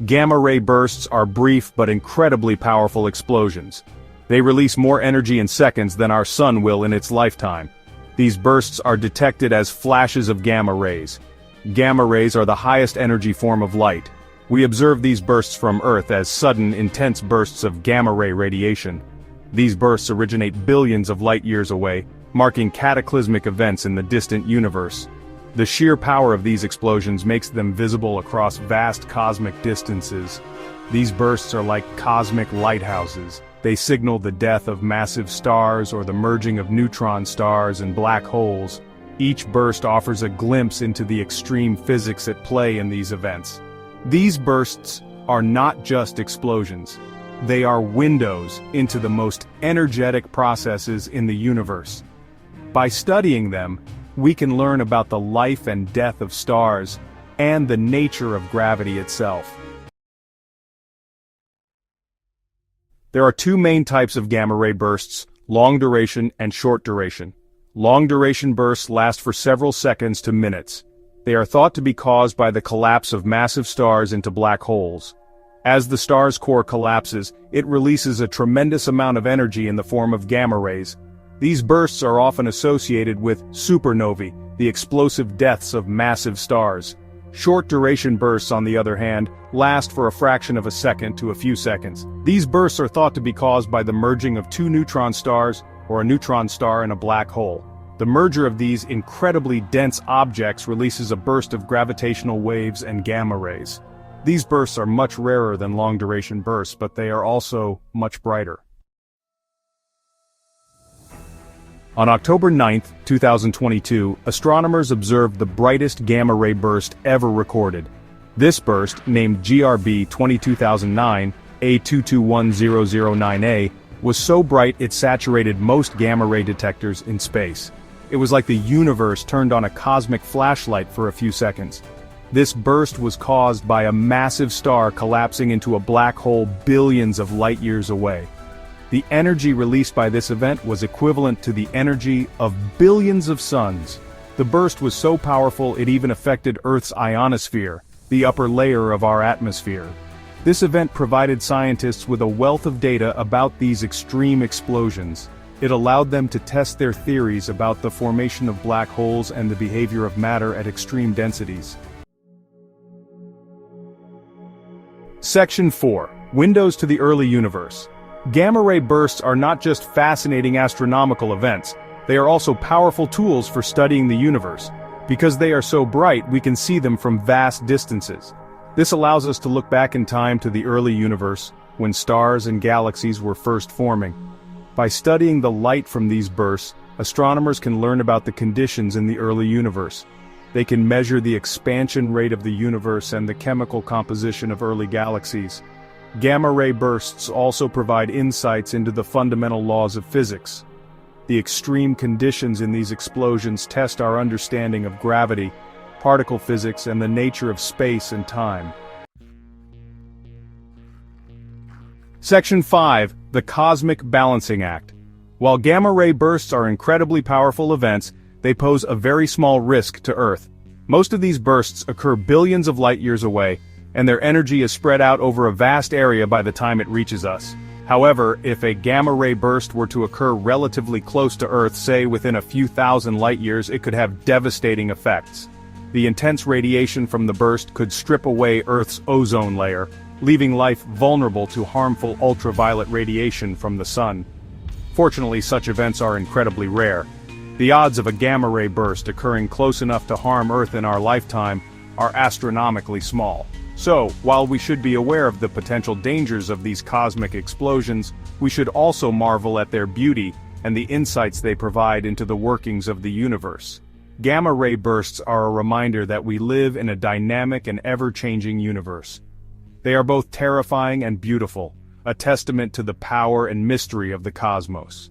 Gamma-ray bursts are brief but incredibly powerful explosions. They release more energy in seconds than our sun will in its lifetime. These bursts are detected as flashes of gamma rays. Gamma rays are the highest energy form of light. We observe these bursts from Earth as sudden, intense bursts of gamma-ray radiation. These bursts originate billions of light-years away, marking cataclysmic events in the distant universe. The sheer power of these explosions makes them visible across vast cosmic distances. These bursts are like cosmic lighthouses. They signal the death of massive stars or the merging of neutron stars and black holes. Each burst offers a glimpse into the extreme physics at play in these events. These bursts are not just explosions. They are windows into the most energetic processes in the universe. By studying them, we can learn about the life and death of stars and the nature of gravity itself. There are two main types of gamma-ray bursts: long duration and short duration. Long-duration bursts last for several seconds to minutes. They are thought to be caused by the collapse of massive stars into black holes. As the star's core collapses, it releases a tremendous amount of energy in the form of gamma rays. These bursts are often associated with supernovae, the explosive deaths of massive stars. Short-duration bursts, on the other hand, last for a fraction of a second to a few seconds. These bursts are thought to be caused by the merging of two neutron stars, or a neutron star and a black hole. The merger of these incredibly dense objects releases a burst of gravitational waves and gamma rays. These bursts are much rarer than long-duration bursts, but they are also much brighter. On October 9, 2022, astronomers observed the brightest gamma-ray burst ever recorded. This burst, named GRB 221009A, was so bright it saturated most gamma-ray detectors in space. It was like the universe turned on a cosmic flashlight for a few seconds. This burst was caused by a massive star collapsing into a black hole billions of light-years away. The energy released by this event was equivalent to the energy of billions of suns. The burst was so powerful it even affected Earth's ionosphere, the upper layer of our atmosphere. This event provided scientists with a wealth of data about these extreme explosions. It allowed them to test their theories about the formation of black holes and the behavior of matter at extreme densities. Section 4. Windows to the early universe. Gamma-ray bursts are not just fascinating astronomical events, they are also powerful tools for studying the universe. Because they are so bright, we can see them from vast distances. This allows us to look back in time to the early universe, when stars and galaxies were first forming. By studying the light from these bursts, astronomers can learn about the conditions in the early universe. They can measure the expansion rate of the universe and the chemical composition of early galaxies. Gamma-ray bursts also provide insights into the fundamental laws of physics. The extreme conditions in these explosions test our understanding of gravity, particle physics, and the nature of space and time. Section 5. The Cosmic Balancing Act. While gamma-ray bursts are incredibly powerful events, they pose a very small risk to Earth. Most of these bursts occur billions of light-years away, and their energy is spread out over a vast area by the time it reaches us. However, if a gamma-ray burst were to occur relatively close to Earth, say within a few thousand light-years, it could have devastating effects. The intense radiation from the burst could strip away Earth's ozone layer, leaving life vulnerable to harmful ultraviolet radiation from the sun. Fortunately, such events are incredibly rare. The odds of a gamma-ray burst occurring close enough to harm Earth in our lifetime are astronomically small. So, while we should be aware of the potential dangers of these cosmic explosions, we should also marvel at their beauty and the insights they provide into the workings of the universe. Gamma-ray bursts are a reminder that we live in a dynamic and ever-changing universe. They are both terrifying and beautiful, a testament to the power and mystery of the cosmos.